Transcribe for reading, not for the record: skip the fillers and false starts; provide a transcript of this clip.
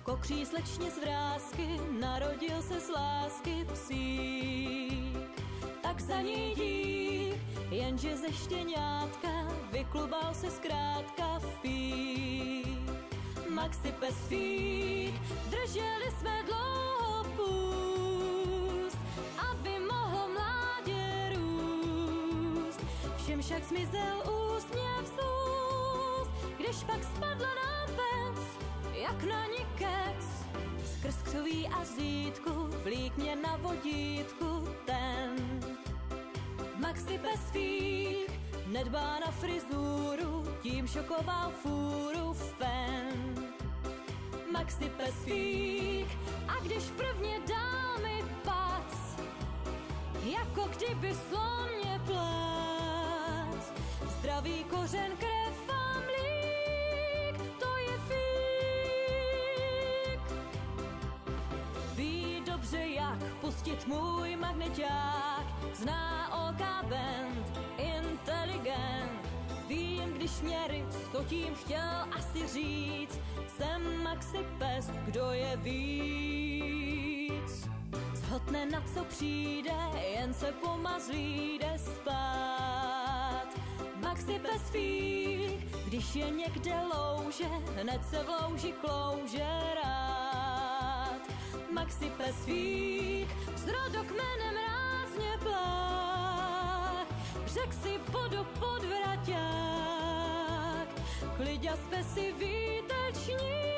kokří slečně z vrásky, narodil se z lásky psík. Tak za ní dík, jenže ze štěňátka vyklubal se zkrátka v pík. Maxi pes Fík, drželi jsme dlouho půst, aby mohl mládě růst. Všem však zmizel úsměv z úst, když pak spadla na pec, jak na ní kec. Skrz křoví a zítku vlík mě na vodítku ten. Maxi pes Fík nedbá na frizuru, tím šokoval fůru fen. Maxi pes Fík, a když prvně dá mi pac, jako kdyby slon mě plác. Zdravý kořen, krev a mlík, to je Fík. Ví dobře, jak pustit můj magneťák, zná OK Band, inteligent. Vím, když mě ryc, to tím chtěl asi říct. Jsem Maxi pes, kdo je víc. Zhotne na co přijde, jen se pomazlí, jde spát. Maxi pes Fík, když je někde louže, hned se v louži klouže rád. Maxi pes Fík, s rodokmenem rázně plák, řek si budu podvraťák, kliďas pesy výteční.